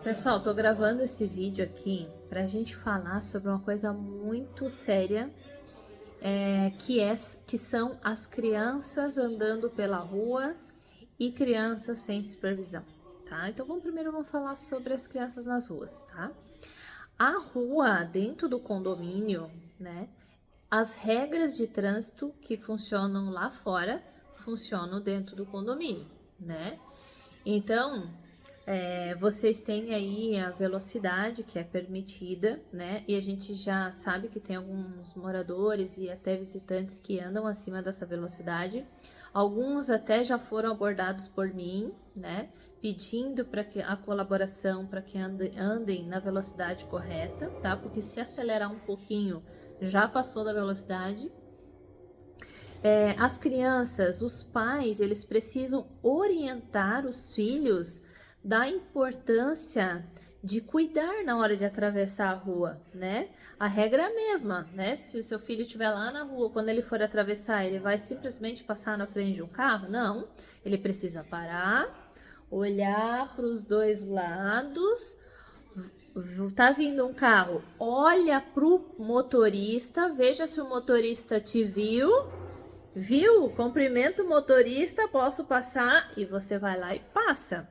Pessoal, tô gravando esse vídeo aqui pra gente falar sobre uma coisa muito séria, que são as crianças andando pela rua e crianças sem supervisão, tá? Então vamos falar sobre as crianças nas ruas, tá? A rua dentro do condomínio, né? As regras de trânsito que funcionam lá fora funcionam dentro do condomínio, né? Então, vocês têm aí a velocidade que é permitida, né? E a gente já sabe que tem alguns moradores e até visitantes que andam acima dessa velocidade. Alguns até já foram abordados por mim, né? Pedindo para que a colaboração para que andem na velocidade correta, tá? Porque se acelerar um pouquinho, já passou da velocidade. As crianças, os pais, eles precisam orientar os filhos da importância de cuidar na hora de atravessar a rua, né? A regra é a mesma, né? Se o seu filho estiver lá na rua, quando ele for atravessar, ele vai simplesmente passar na frente de um carro? Não, ele precisa parar, olhar para os dois lados. Tá vindo um carro, olha pro motorista, veja se o motorista te viu. Viu? Cumprimento o motorista, posso passar? E você vai lá e passa,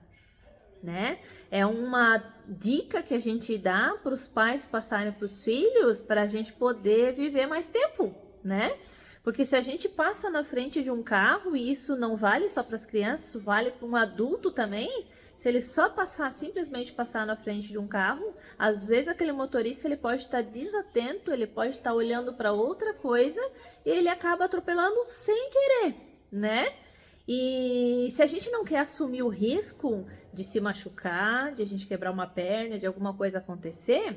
né? É uma dica que a gente dá para os pais passarem para os filhos para a gente poder viver mais tempo, né? Porque se a gente passa na frente de um carro, e isso não vale só para as crianças, isso vale para um adulto também. Se ele só simplesmente passar na frente de um carro, às vezes aquele motorista ele pode estar desatento, ele pode estar olhando para outra coisa e ele acaba atropelando sem querer, né? E se a gente não quer assumir o risco de se machucar, de a gente quebrar uma perna, de alguma coisa acontecer,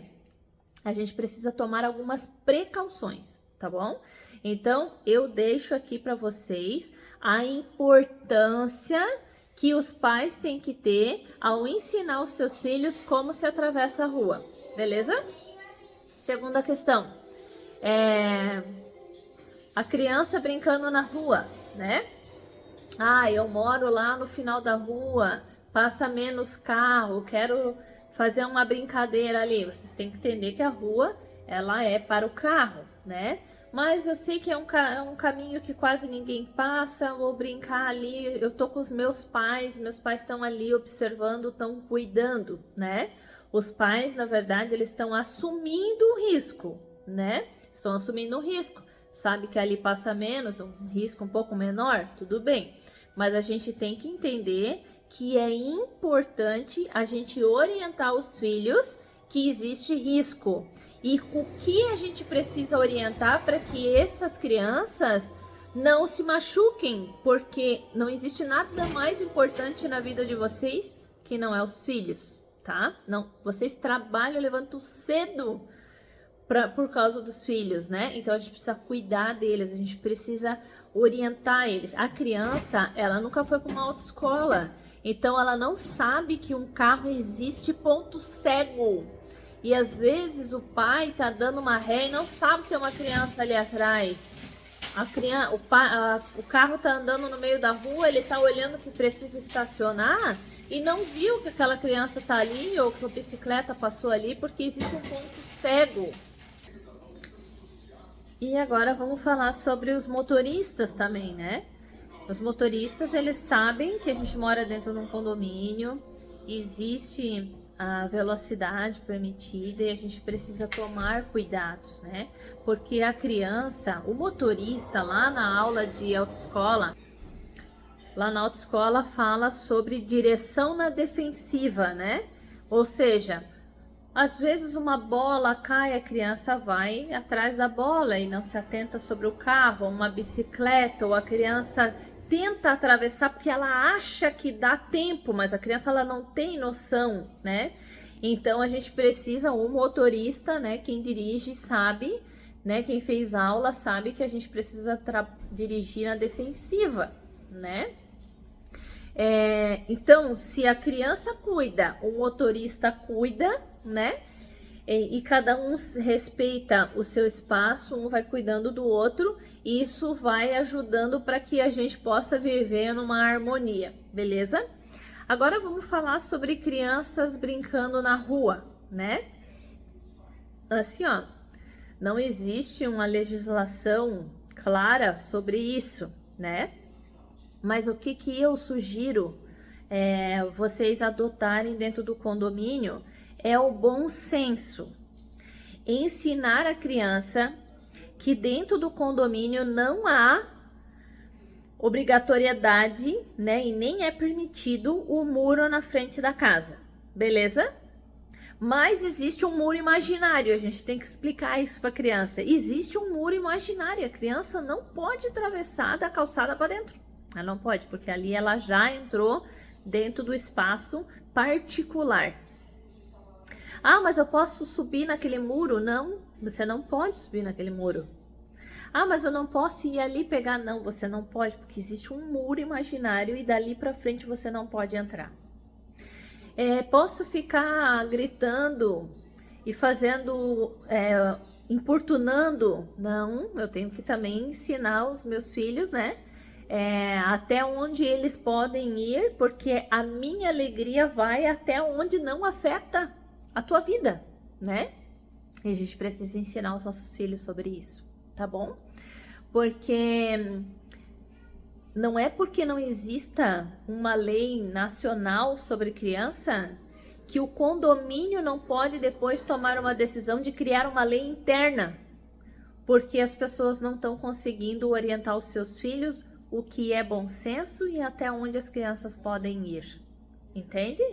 a gente precisa tomar algumas precauções, tá bom? Então, eu deixo aqui para vocês a importância que os pais têm que ter ao ensinar os seus filhos como se atravessa a rua, beleza? Segunda questão, a criança brincando na rua, né? Ah, eu moro lá no final da rua, passa menos carro, quero fazer uma brincadeira ali. Vocês têm que entender que a rua, ela é para o carro, né? Mas eu sei que é um caminho que quase ninguém passa, vou brincar ali, eu tô com os meus pais estão ali observando, estão cuidando, né? Os pais, na verdade, eles estão assumindo o risco, né? Estão assumindo o risco. Sabe que ali passa menos, um risco um pouco menor, tudo bem. Mas a gente tem que entender que é importante a gente orientar os filhos que existe risco. E o que a gente precisa orientar para que essas crianças não se machuquem, porque não existe nada mais importante na vida de vocês que não é os filhos, tá? Não, vocês trabalham, levantam cedo por causa dos filhos, né? Então a gente precisa cuidar deles, a gente precisa orientar eles. A criança, ela nunca foi para uma autoescola, então ela não sabe que um carro existe ponto cego. E às vezes o pai tá dando uma ré e não sabe que tem uma criança ali atrás. O carro tá andando no meio da rua, ele tá olhando que precisa estacionar e não viu que aquela criança tá ali ou que a bicicleta passou ali porque existe um ponto cego. E agora vamos falar sobre os motoristas também, né? Os motoristas, eles sabem que a gente mora dentro de um condomínio, existe a velocidade permitida e a gente precisa tomar cuidados, né? Porque a criança, o motorista lá na aula de autoescola, fala sobre direção na defensiva, né? Ou seja, às vezes uma bola cai, a criança vai atrás da bola e não se atenta sobre o carro, ou uma bicicleta, ou a criança tenta atravessar porque ela acha que dá tempo, mas a criança ela não tem noção, né? Então a gente precisa, um motorista, né, quem dirige sabe, né, quem fez aula sabe que a gente precisa dirigir na defensiva, né? Então, se a criança cuida, o motorista cuida, né? E cada um respeita o seu espaço, um vai cuidando do outro, e isso vai ajudando para que a gente possa viver numa harmonia, beleza? Agora vamos falar sobre crianças brincando na rua, né? Assim, ó, não existe uma legislação clara sobre isso, né? Mas o que eu sugiro vocês adotarem dentro do condomínio é o bom senso. Ensinar a criança que dentro do condomínio não há obrigatoriedade, né? E nem é permitido o muro na frente da casa, beleza? Mas existe um muro imaginário, a gente tem que explicar isso para a criança. Existe um muro imaginário, a criança não pode atravessar da calçada para dentro. Ela não pode, porque ali ela já entrou dentro do espaço particular. Ah, mas eu posso subir naquele muro? Não, você não pode subir naquele muro. Ah, mas eu não posso ir ali pegar? Não, você não pode, porque existe um muro imaginário e dali para frente você não pode entrar. Posso ficar gritando e fazendo, importunando? Não, eu tenho que também ensinar os meus filhos, né? Até onde eles podem ir, porque a minha alegria vai até onde não afeta a tua vida, né? E a gente precisa ensinar os nossos filhos sobre isso, tá bom? Porque não é porque não exista uma lei nacional sobre criança que o condomínio não pode depois tomar uma decisão de criar uma lei interna, porque as pessoas não estão conseguindo orientar os seus filhos o que é bom senso e até onde as crianças podem ir, entende?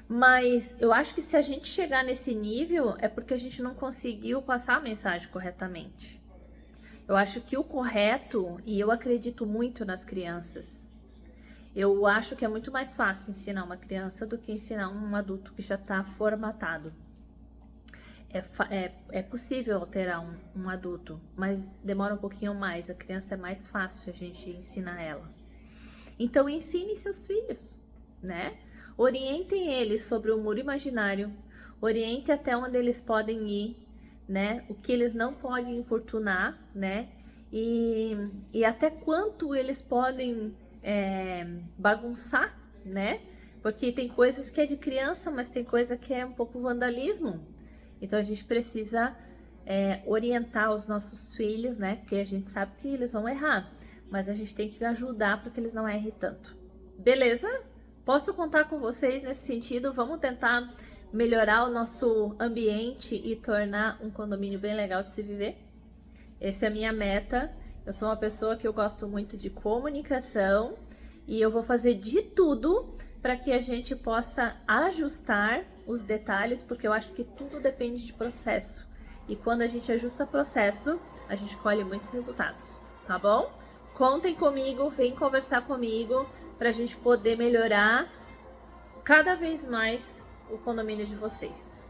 Mas eu acho que se a gente chegar nesse nível é porque a gente não conseguiu passar a mensagem corretamente. Eu acho que o correto, e eu acredito muito nas crianças, eu acho que é muito mais fácil ensinar uma criança do que ensinar um adulto que já está formatado. É possível alterar um adulto, mas demora um pouquinho mais. A criança é mais fácil a gente ensinar ela. Então ensine seus filhos, né? Orientem eles sobre o muro imaginário, oriente até onde eles podem ir, né? O que eles não podem importunar, né? E até quanto eles podem bagunçar, né? Porque tem coisas que é de criança, mas tem coisa que é um pouco vandalismo. Então a gente precisa orientar os nossos filhos, né? Porque a gente sabe que eles vão errar, mas a gente tem que ajudar para que eles não errem tanto. Beleza? Posso contar com vocês nesse sentido? Vamos tentar melhorar o nosso ambiente e tornar um condomínio bem legal de se viver? Essa é a minha meta. Eu sou uma pessoa que eu gosto muito de comunicação e eu vou fazer de tudo para que a gente possa ajustar os detalhes, porque eu acho que tudo depende de processo. E quando a gente ajusta processo, a gente colhe muitos resultados, tá bom? Contem comigo, vem conversar comigo para a gente poder melhorar cada vez mais o condomínio de vocês.